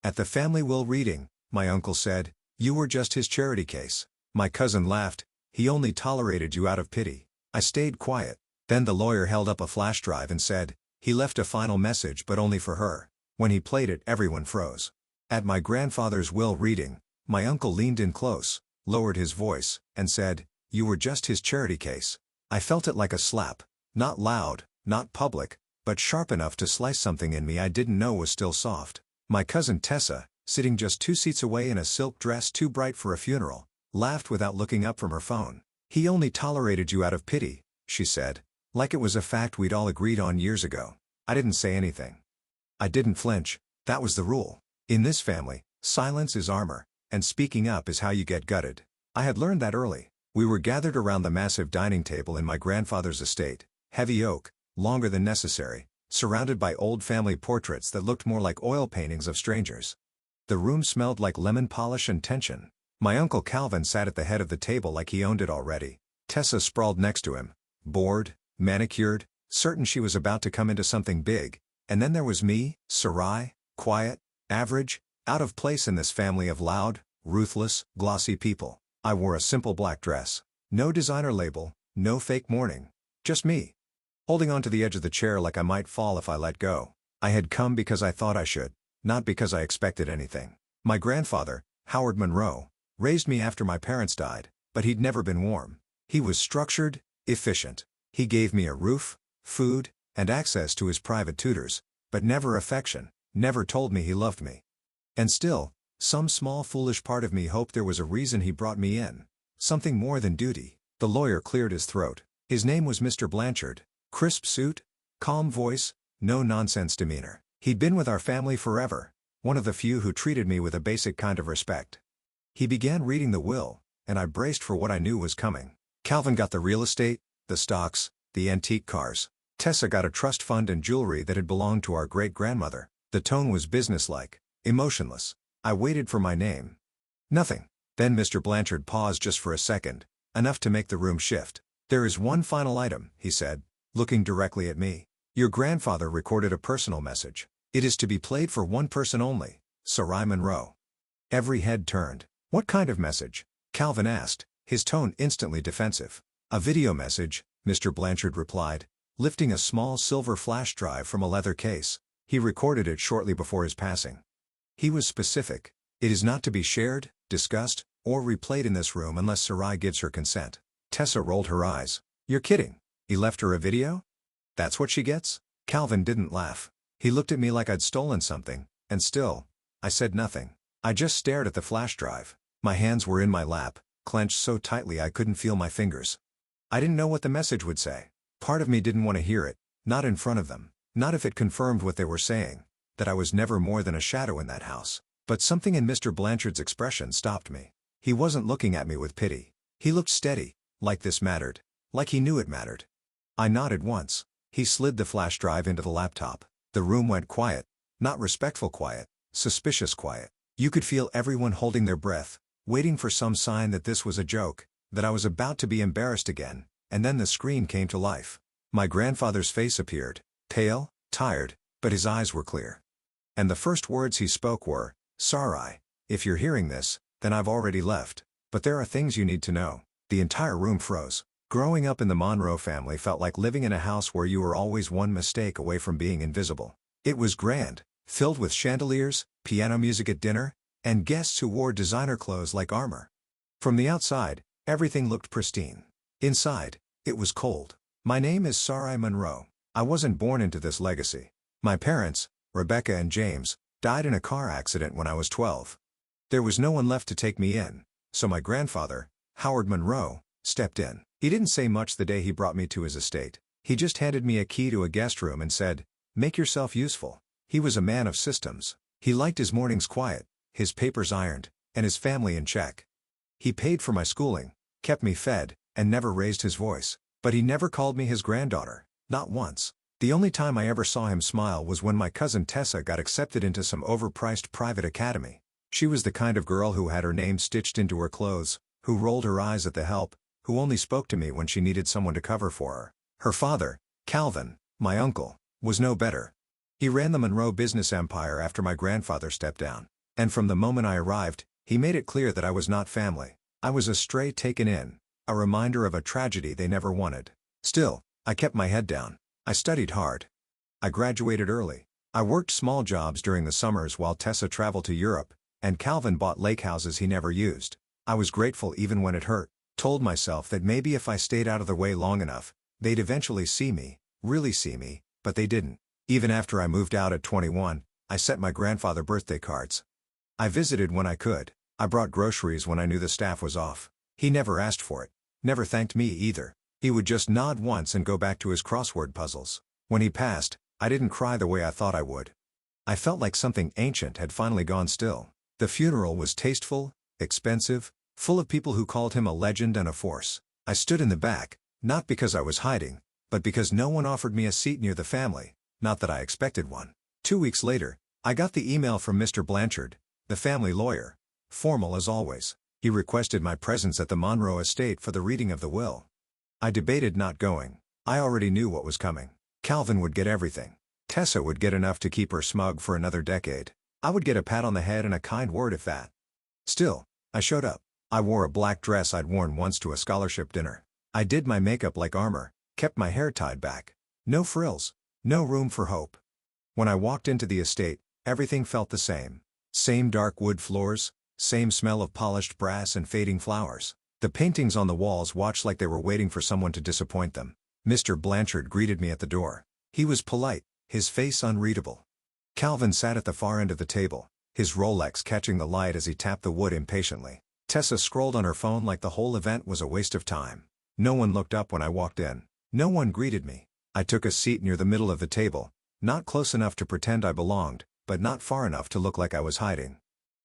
At the family will reading, my uncle said, "You were just his charity case." My cousin laughed. "He only tolerated you out of pity." I stayed quiet. Then the lawyer held up a flash drive and said, "He left a final message but only for her." When he played it, everyone froze. At my grandfather's will reading, my uncle leaned in close, lowered his voice, and said, "You were just his charity case." I felt it like a slap. Not loud, not public, but sharp enough to slice something in me I didn't know was still soft. My cousin Tessa, sitting just 2 seats away in a silk dress too bright for a funeral, laughed without looking up from her phone. "He only tolerated you out of pity," she said, like it was a fact we'd all agreed on years ago. I didn't say anything. I didn't flinch. That was the rule. In this family, silence is armor, and speaking up is how you get gutted. I had learned that early. We were gathered around the massive dining table in my grandfather's estate, heavy oak, longer than necessary, surrounded by old family portraits that looked more like oil paintings of strangers. The room smelled like lemon polish and tension. My uncle Calvin sat at the head of the table like he owned it already. Tessa sprawled next to him, bored, manicured, certain she was about to come into something big. And then there was me, Sarai, quiet, average, out of place in this family of loud, ruthless, glossy people. I wore a simple black dress. No designer label, no fake mourning. Just me. Holding onto the edge of the chair like I might fall if I let go. I had come because I thought I should, not because I expected anything. My grandfather, Howard Monroe, raised me after my parents died, but he'd never been warm. He was structured, efficient. He gave me a roof, food, and access to his private tutors, but never affection, never told me he loved me. And still, some small foolish part of me hoped there was a reason he brought me in. Something more than duty. The lawyer cleared his throat. His name was Mr. Blanchard. Crisp suit, calm voice, no-nonsense demeanor. He'd been with our family forever, one of the few who treated me with a basic kind of respect. He began reading the will, and I braced for what I knew was coming. Calvin got the real estate, the stocks, the antique cars. Tessa got a trust fund and jewelry that had belonged to our great-grandmother. The tone was businesslike, emotionless. I waited for my name. Nothing. Then Mr. Blanchard paused just for a second, enough to make the room shift. "There is one final item," he said, looking directly at me. "Your grandfather recorded a personal message. It is to be played for one person only, Sarai Monroe." Every head turned. "What kind of message?" Calvin asked, his tone instantly defensive. "A video message," Mr. Blanchard replied, lifting a small silver flash drive from a leather case. He recorded it shortly before his passing. He was specific. "It is not to be shared, discussed, or replayed in this room unless Sarai gives her consent." Tessa rolled her eyes. "You're kidding. He left her a video? That's what she gets?" Calvin didn't laugh. He looked at me like I'd stolen something, and still, I said nothing. I just stared at the flash drive. My hands were in my lap, clenched so tightly I couldn't feel my fingers. I didn't know what the message would say. Part of me didn't want to hear it, not in front of them, not if it confirmed what they were saying, that I was never more than a shadow in that house. But something in Mr. Blanchard's expression stopped me. He wasn't looking at me with pity. He looked steady, like this mattered, like he knew it mattered. I nodded once. He slid the flash drive into the laptop. The room went quiet, not respectful quiet, suspicious quiet. You could feel everyone holding their breath, waiting for some sign that this was a joke, that I was about to be embarrassed again, and then the screen came to life. My grandfather's face appeared, pale, tired, but his eyes were clear. And the first words he spoke were, "Sarai, if you're hearing this, then I've already left. But there are things you need to know." The entire room froze. Growing up in the Monroe family felt like living in a house where you were always one mistake away from being invisible. It was grand, filled with chandeliers, piano music at dinner, and guests who wore designer clothes like armor. From the outside, everything looked pristine. Inside, it was cold. My name is Sarai Monroe. I wasn't born into this legacy. My parents, Rebecca and James, died in a car accident when I was 12. There was no one left to take me in, so my grandfather, Howard Monroe, stepped in. He didn't say much the day he brought me to his estate. He just handed me a key to a guest room and said, "Make yourself useful." He was a man of systems. He liked his mornings quiet, his papers ironed, and his family in check. He paid for my schooling, kept me fed, and never raised his voice. But he never called me his granddaughter, not once. The only time I ever saw him smile was when my cousin Tessa got accepted into some overpriced private academy. She was the kind of girl who had her name stitched into her clothes, who rolled her eyes at the help, who only spoke to me when she needed someone to cover for her. Her father, Calvin, my uncle, was no better. He ran the Monroe business empire after my grandfather stepped down. And from the moment I arrived, he made it clear that I was not family. I was a stray taken in, a reminder of a tragedy they never wanted. Still, I kept my head down. I studied hard. I graduated early. I worked small jobs during the summers while Tessa traveled to Europe, and Calvin bought lake houses he never used. I was grateful even when it hurt. Told myself that maybe if I stayed out of the way long enough, they'd eventually see me, really see me, but they didn't. Even after I moved out at 21, I sent my grandfather birthday cards. I visited when I could. I brought groceries when I knew the staff was off. He never asked for it. Never thanked me either. He would just nod once and go back to his crossword puzzles. When he passed, I didn't cry the way I thought I would. I felt like something ancient had finally gone still. The funeral was tasteful, expensive, full of people who called him a legend and a force. I stood in the back, not because I was hiding, but because no one offered me a seat near the family, not that I expected one. 2 weeks later, I got the email from Mr. Blanchard, the family lawyer. Formal as always. He requested my presence at the Monroe estate for the reading of the will. I debated not going. I already knew what was coming. Calvin would get everything. Tessa would get enough to keep her smug for another decade. I would get a pat on the head and a kind word if that. Still, I showed up. I wore a black dress I'd worn once to a scholarship dinner. I did my makeup like armor, kept my hair tied back. No frills, no room for hope. When I walked into the estate, everything felt the same. Same dark wood floors, same smell of polished brass and fading flowers. The paintings on the walls watched like they were waiting for someone to disappoint them. Mr. Blanchard greeted me at the door. He was polite, his face unreadable. Calvin sat at the far end of the table, his Rolex catching the light as he tapped the wood impatiently. Tessa scrolled on her phone like the whole event was a waste of time. No one looked up when I walked in. No one greeted me. I took a seat near the middle of the table, not close enough to pretend I belonged, but not far enough to look like I was hiding.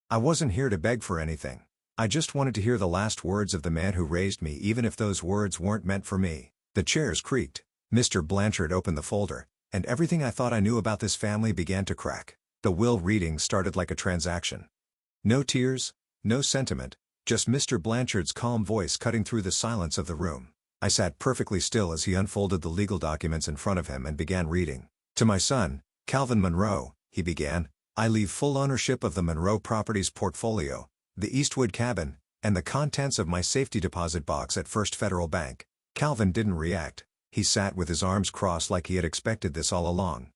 I wasn't here to beg for anything. I just wanted to hear the last words of the man who raised me, even if those words weren't meant for me. The chairs creaked. Mr. Blanchard opened the folder, and everything I thought I knew about this family began to crack. The will reading started like a transaction. No tears, no sentiment, just Mr. Blanchard's calm voice cutting through the silence of the room. I sat perfectly still as he unfolded the legal documents in front of him and began reading. To my son, Calvin Monroe, he began, I leave full ownership of the Monroe Properties portfolio, the Eastwood cabin, and the contents of my safety deposit box at First Federal Bank. Calvin didn't react. He sat with his arms crossed like he had expected this all along.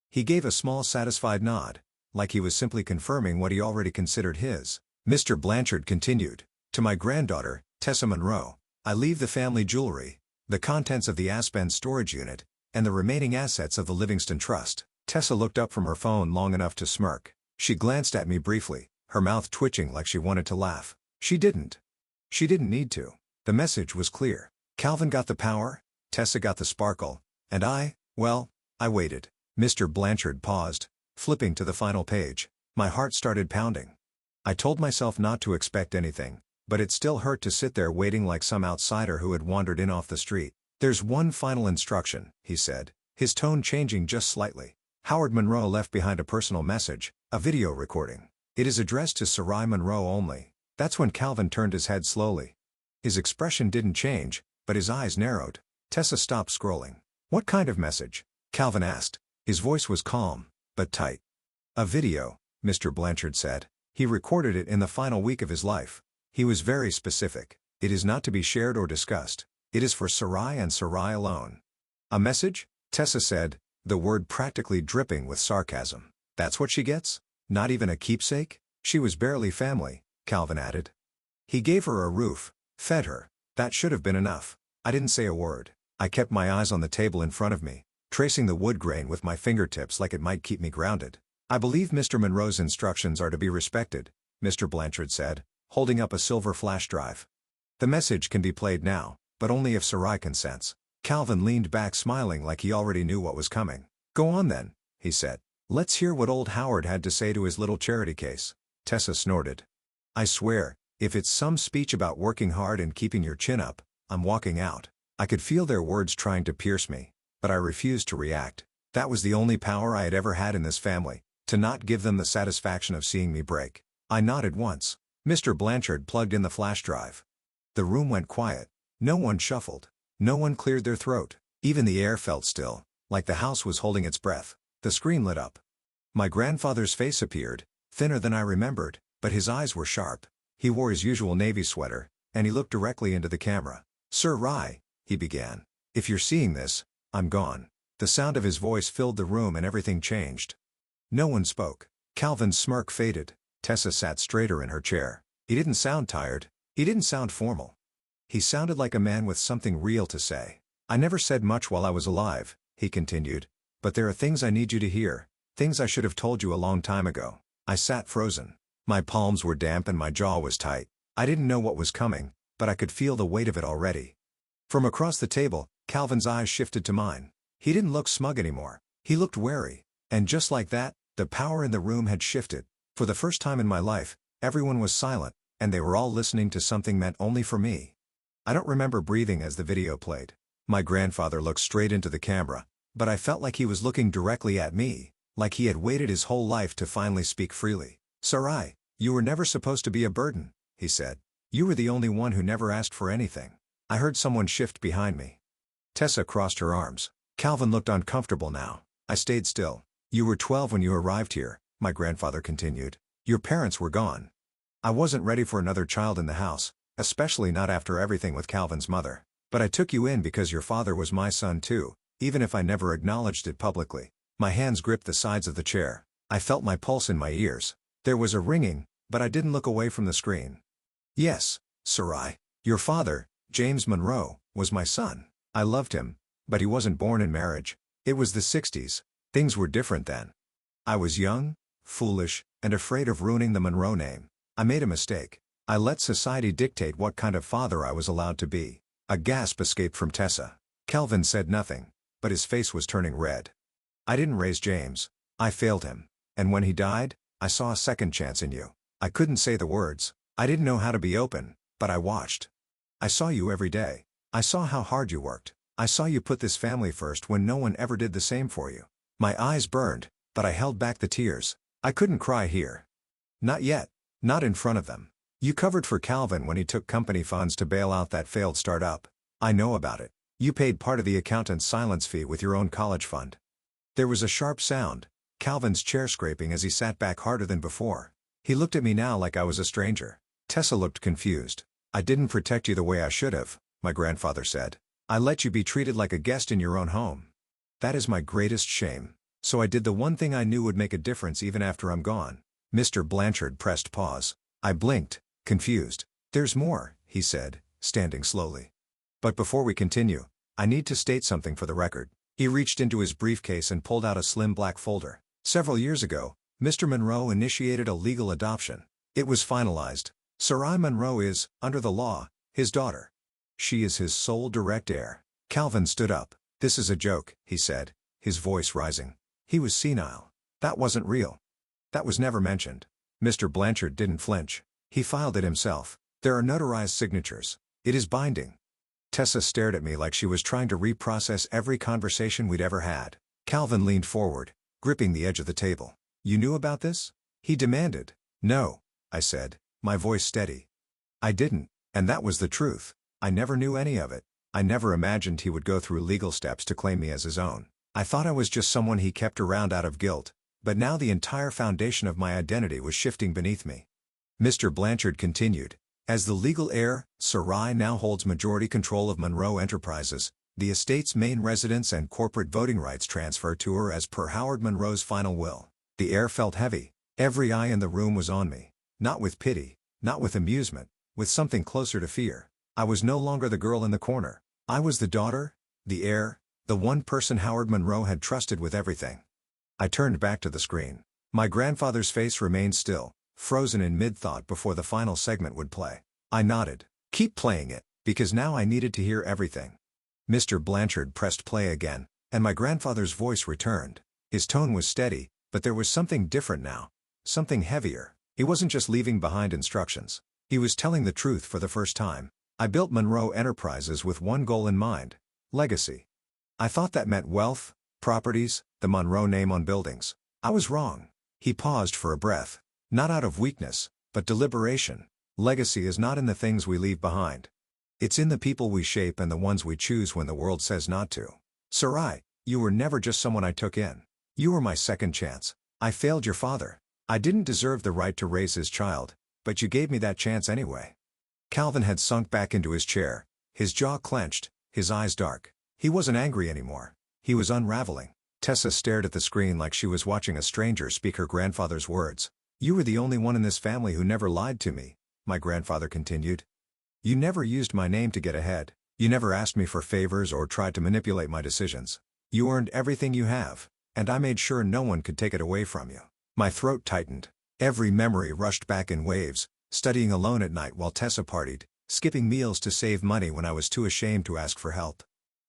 He gave a small satisfied nod, like he was simply confirming what he already considered his. Mr. Blanchard continued, to my granddaughter, Tessa Monroe, I leave the family jewelry, the contents of the Aspen storage unit, and the remaining assets of the Livingston Trust. Tessa looked up from her phone long enough to smirk. She glanced at me briefly, her mouth twitching like she wanted to laugh. She didn't. She didn't need to. The message was clear. Calvin got the power, Tessa got the sparkle, and I waited. Mr. Blanchard paused, flipping to the final page. My heart started pounding. I told myself not to expect anything, but it still hurt to sit there waiting like some outsider who had wandered in off the street. There's one final instruction, he said, his tone changing just slightly. Howard Monroe left behind a personal message, a video recording. It is addressed to Sarai Monroe only. That's when Calvin turned his head slowly. His expression didn't change, but his eyes narrowed. Tessa stopped scrolling. What kind of message? Calvin asked. His voice was calm, but tight. A video, Mr. Blanchard said. He recorded it in the final week of his life. He was very specific. It is not to be shared or discussed. It is for Sarai and Sarai alone. A message? Tessa said, the word practically dripping with sarcasm. That's what she gets? Not even a keepsake? She was barely family, Calvin added. He gave her a roof, fed her. That should have been enough. I didn't say a word. I kept my eyes on the table in front of me, tracing the wood grain with my fingertips like it might keep me grounded. I believe Mr. Monroe's instructions are to be respected, Mr. Blanchard said, holding up a silver flash drive. The message can be played now, but only if Sarai consents. Calvin leaned back smiling like he already knew what was coming. Go on then, he said. Let's hear what old Howard had to say to his little charity case. Tessa snorted. I swear, if it's some speech about working hard and keeping your chin up, I'm walking out. I could feel their words trying to pierce me, but I refused to react. That was the only power I had ever had in this family, to not give them the satisfaction of seeing me break. I nodded once. Mr. Blanchard plugged in the flash drive. The room went quiet. No one shuffled. No one cleared their throat. Even the air felt still, like the house was holding its breath. The screen lit up. My grandfather's face appeared, thinner than I remembered, but his eyes were sharp. He wore his usual navy sweater, and he looked directly into the camera. "Sir Rye," he began. "If you're seeing this, I'm gone." The sound of his voice filled the room and everything changed. No one spoke. Calvin's smirk faded. Tessa sat straighter in her chair. He didn't sound tired. He didn't sound formal. He sounded like a man with something real to say. "I never said much while I was alive," he continued. "But there are things I need you to hear, things I should have told you a long time ago." I sat frozen. My palms were damp and my jaw was tight. I didn't know what was coming, but I could feel the weight of it already. From across the table, Calvin's eyes shifted to mine. He didn't look smug anymore. He looked wary. And just like that, the power in the room had shifted. For the first time in my life, everyone was silent, and they were all listening to something meant only for me. I don't remember breathing as the video played. My grandfather looked straight into the camera, but I felt like he was looking directly at me, like he had waited his whole life to finally speak freely. "Sarai, you were never supposed to be a burden," he said. "You were the only one who never asked for anything." I heard someone shift behind me. Tessa crossed her arms. Calvin looked uncomfortable now. I stayed still. "You were 12 when you arrived here," my grandfather continued. "Your parents were gone. I wasn't ready for another child in the house, especially not after everything with Calvin's mother. But I took you in because your father was my son too, even if I never acknowledged it publicly." My hands gripped the sides of the chair. I felt my pulse in my ears. There was a ringing, but I didn't look away from the screen. "Yes, Sarai. Your father, James Monroe, was my son. I loved him, but he wasn't born in marriage. It was the 60s. Things were different then. I was young, foolish, and afraid of ruining the Monroe name. I made a mistake. I let society dictate what kind of father I was allowed to be." A gasp escaped from Tessa. Calvin said nothing, but his face was turning red. "I didn't raise James. I failed him. And when he died, I saw a second chance in you. I couldn't say the words. I didn't know how to be open, but I watched. I saw you every day. I saw how hard you worked. I saw you put this family first when no one ever did the same for you." My eyes burned, but I held back the tears. I couldn't cry here. Not yet. Not in front of them. "You covered for Calvin when he took company funds to bail out that failed startup. I know about it. You paid part of the accountant's silence fee with your own college fund." There was a sharp sound, Calvin's chair scraping as he sat back harder than before. He looked at me now like I was a stranger. Tessa looked confused. "I didn't protect you the way I should have," my grandfather said. "I let you be treated like a guest in your own home. That is my greatest shame. So I did the one thing I knew would make a difference even after I'm gone." Mr. Blanchard pressed pause. I blinked, confused. "There's more," he said, standing slowly. "But before we continue, I need to state something for the record." He reached into his briefcase and pulled out a slim black folder. "Several years ago, Mr. Monroe initiated a legal adoption. It was finalized. Sarai Monroe is, under the law, his daughter. She is his sole direct heir." Calvin stood up. "This is a joke," he said, his voice rising. He was senile. "That wasn't real. That was never mentioned." Mr. Blanchard didn't flinch. He filed it himself. "There are notarized signatures. It is binding." Tessa stared at me like she was trying to reprocess every conversation we'd ever had. Calvin leaned forward, gripping the edge of the table. "You knew about this?" he demanded. "No," I said, my voice steady. "I didn't, and that was the truth. I never knew any of it. I never imagined he would go through legal steps to claim me as his own. I thought I was just someone he kept around out of guilt, but now the entire foundation of my identity was shifting beneath me." Mr. Blanchard continued. "As the legal heir, Sarai now holds majority control of Monroe Enterprises. The estate's main residence and corporate voting rights transfer to her as per Howard Monroe's final will." The air felt heavy. Every eye in the room was on me. Not with pity, not with amusement, with something closer to fear. I was no longer the girl in the corner. I was the daughter, the heir, the one person Howard Monroe had trusted with everything. I turned back to the screen. My grandfather's face remained still, frozen in mid-thought before the final segment would play. I nodded. "Keep playing it," because now I needed to hear everything. Mr. Blanchard pressed play again, and my grandfather's voice returned. His tone was steady, but there was something different now. Something heavier. He wasn't just leaving behind instructions. He was telling the truth for the first time. "I built Monroe Enterprises with one goal in mind: legacy. I thought that meant wealth, properties, the Monroe name on buildings. I was wrong." He paused for a breath. "Not out of weakness, but deliberation. Legacy is not in the things we leave behind. It's in the people we shape and the ones we choose when the world says not to. Sarai, you were never just someone I took in. You were my second chance. I failed your father. I didn't deserve the right to raise his child, but you gave me that chance anyway." Calvin had sunk back into his chair, his jaw clenched, his eyes dark. He wasn't angry anymore. He was unraveling. Tessa stared at the screen like she was watching a stranger speak her grandfather's words. "You were the only one in this family who never lied to me," my grandfather continued. "You never used my name to get ahead. You never asked me for favors or tried to manipulate my decisions. You earned everything you have, and I made sure no one could take it away from you." My throat tightened. Every memory rushed back in waves, studying alone at night while Tessa partied, skipping meals to save money when I was too ashamed to ask for help.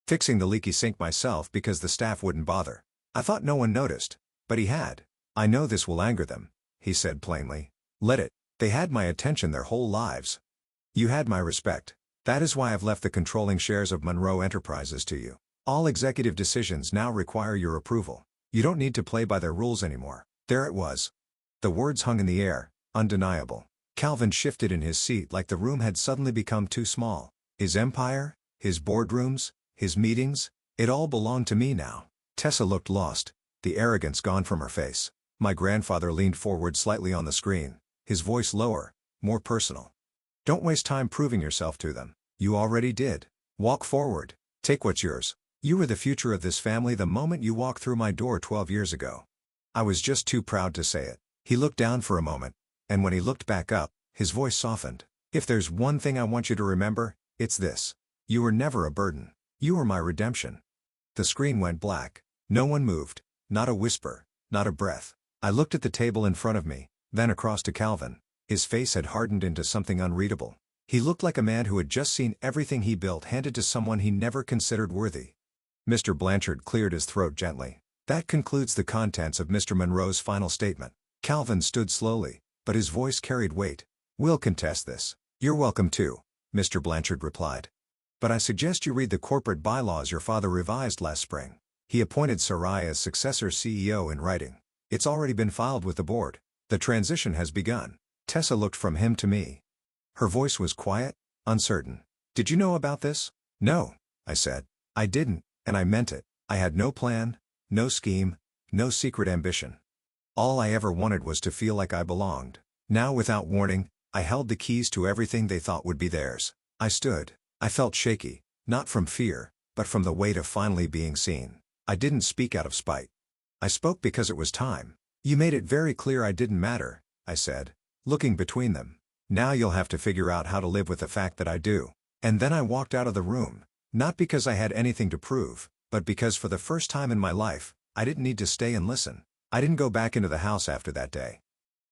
Fixing the leaky sink myself because the staff wouldn't bother. I thought no one noticed, but he had. "I know this will anger them," he said plainly. "Let it. They had my attention their whole lives. You had my respect. That is why I've left the controlling shares of Monroe Enterprises to you. All executive decisions now require your approval. You don't need to play by their rules anymore." There it was. The words hung in the air, undeniable. Calvin shifted in his seat like the room had suddenly become too small. His empire, his boardrooms, his meetings, it all belonged to me now. Tessa looked lost, the arrogance gone from her face. My grandfather leaned forward slightly on the screen, his voice lower, more personal. "Don't waste time proving yourself to them. You already did. Walk forward. Take what's yours. You were the future of this family the moment you walked through my door 12 years ago." I was just too proud to say it. He looked down for a moment, and when he looked back up, his voice softened. "If there's one thing I want you to remember, it's this. You were never a burden. You were my redemption." The screen went black. No one moved. Not a whisper. Not a breath. I looked at the table in front of me, then across to Calvin. His face had hardened into something unreadable. He looked like a man who had just seen everything he built handed to someone he never considered worthy. Mr. Blanchard cleared his throat gently. "That concludes the contents of Mr. Monroe's final statement." Calvin stood slowly, but his voice carried weight. "We'll contest this." "You're welcome to," Mr. Blanchard replied. "But I suggest you read the corporate bylaws your father revised last spring. He appointed Sarai as successor CEO in writing. It's already been filed with the board. The transition has begun." Tessa looked from him to me. Her voice was quiet, uncertain. "Did you know about this?" "No," I said. "I didn't, and I meant it. I had no plan, no scheme, no secret ambition. All I ever wanted was to feel like I belonged." Now without warning, I held the keys to everything they thought would be theirs. I stood. I felt shaky, not from fear, but from the weight of finally being seen. I didn't speak out of spite. I spoke because it was time. "You made it very clear I didn't matter," I said, looking between them. "Now you'll have to figure out how to live with the fact that I do." And then I walked out of the room, not because I had anything to prove, but because for the first time in my life, I didn't need to stay and listen. I didn't go back into the house after that day.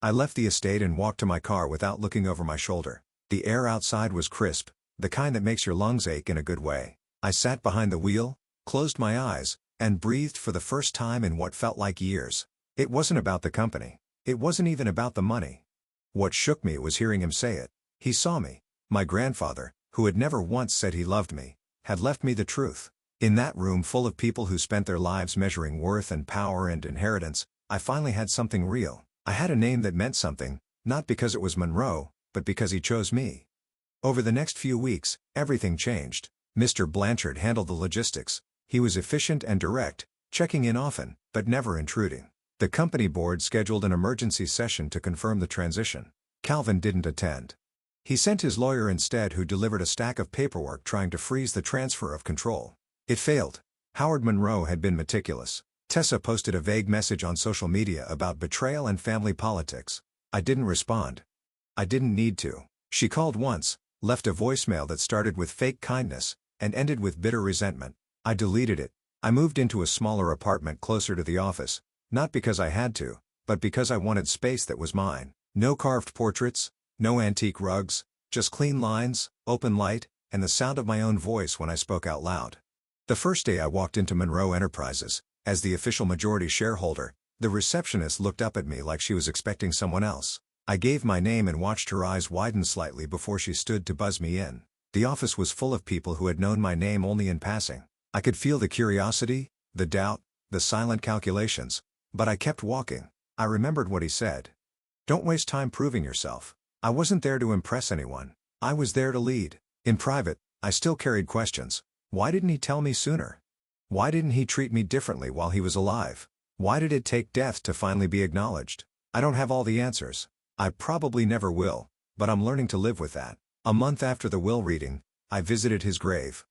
I left the estate and walked to my car without looking over my shoulder. The air outside was crisp, the kind that makes your lungs ache in a good way. I sat behind the wheel, closed my eyes, and breathed for the first time in what felt like years. It wasn't about the company. It wasn't even about the money. What shook me was hearing him say it. He saw me. My grandfather, who had never once said he loved me, had left me the truth. In that room full of people who spent their lives measuring worth and power and inheritance, I finally had something real. I had a name that meant something, not because it was Monroe, but because he chose me. Over the next few weeks, everything changed. Mr. Blanchard handled the logistics. He was efficient and direct, checking in often, but never intruding. The company board scheduled an emergency session to confirm the transition. Calvin didn't attend. He sent his lawyer instead, who delivered a stack of paperwork trying to freeze the transfer of control. It failed. Howard Monroe had been meticulous. Tessa posted a vague message on social media about betrayal and family politics. I didn't respond. I didn't need to. She called once, left a voicemail that started with fake kindness, and ended with bitter resentment. I deleted it. I moved into a smaller apartment closer to the office, not because I had to, but because I wanted space that was mine. No carved portraits, no antique rugs, just clean lines, open light, and the sound of my own voice when I spoke out loud. The first day I walked into Monroe Enterprises, as the official majority shareholder, the receptionist looked up at me like she was expecting someone else. I gave my name and watched her eyes widen slightly before she stood to buzz me in. The office was full of people who had known my name only in passing. I could feel the curiosity, the doubt, the silent calculations, but I kept walking. I remembered what he said. "Don't waste time proving yourself." I wasn't there to impress anyone. I was there to lead. In private, I still carried questions. Why didn't he tell me sooner? Why didn't he treat me differently while he was alive? Why did it take death to finally be acknowledged? I don't have all the answers. I probably never will, but I'm learning to live with that. A month after the will reading, I visited his grave.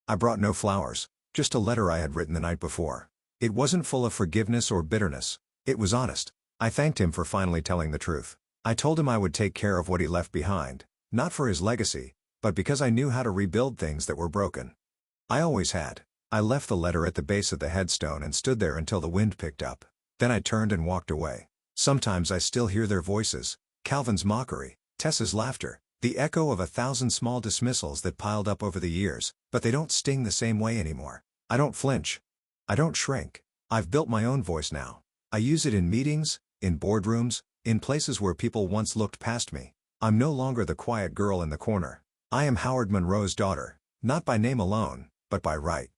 I brought no flowers, just a letter I had written the night before. It wasn't full of forgiveness or bitterness. It was honest. I thanked him for finally telling the truth. I told him I would take care of what he left behind, not for his legacy, but because I knew how to rebuild things that were broken. I always had. I left the letter at the base of the headstone and stood there until the wind picked up. Then I turned and walked away. Sometimes I still hear their voices, Calvin's mockery, Tessa's laughter, the echo of 1,000 small dismissals that piled up over the years, but they don't sting the same way anymore. I don't flinch. I don't shrink. I've built my own voice now. I use it in meetings, in boardrooms, in places where people once looked past me. I'm no longer the quiet girl in the corner. I am Howard Monroe's daughter, not by name alone, but by right.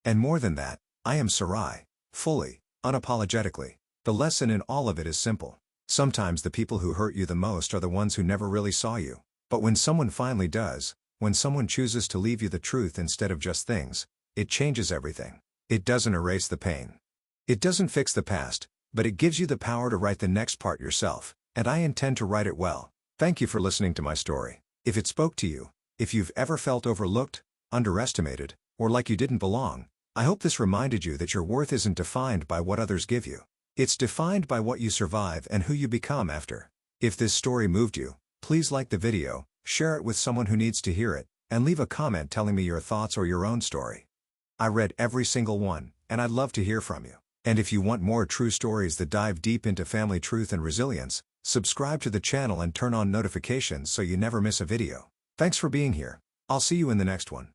And more than that, I am Sarai, fully, unapologetically. The lesson in all of it is simple. Sometimes the people who hurt you the most are the ones who never really saw you. But when someone finally does, when someone chooses to leave you the truth instead of just things, it changes everything. It doesn't erase the pain. It doesn't fix the past, but it gives you the power to write the next part yourself, and I intend to write it well. Thank you for listening to my story. If it spoke to you, if you've ever felt overlooked, underestimated, or like you didn't belong, I hope this reminded you that your worth isn't defined by what others give you. It's defined by what you survive and who you become after. If this story moved you, please like the video, share it with someone who needs to hear it, and leave a comment telling me your thoughts or your own story. I read every single one, and I'd love to hear from you. And if you want more true stories that dive deep into family truth and resilience, subscribe to the channel and turn on notifications so you never miss a video. Thanks for being here. I'll see you in the next one.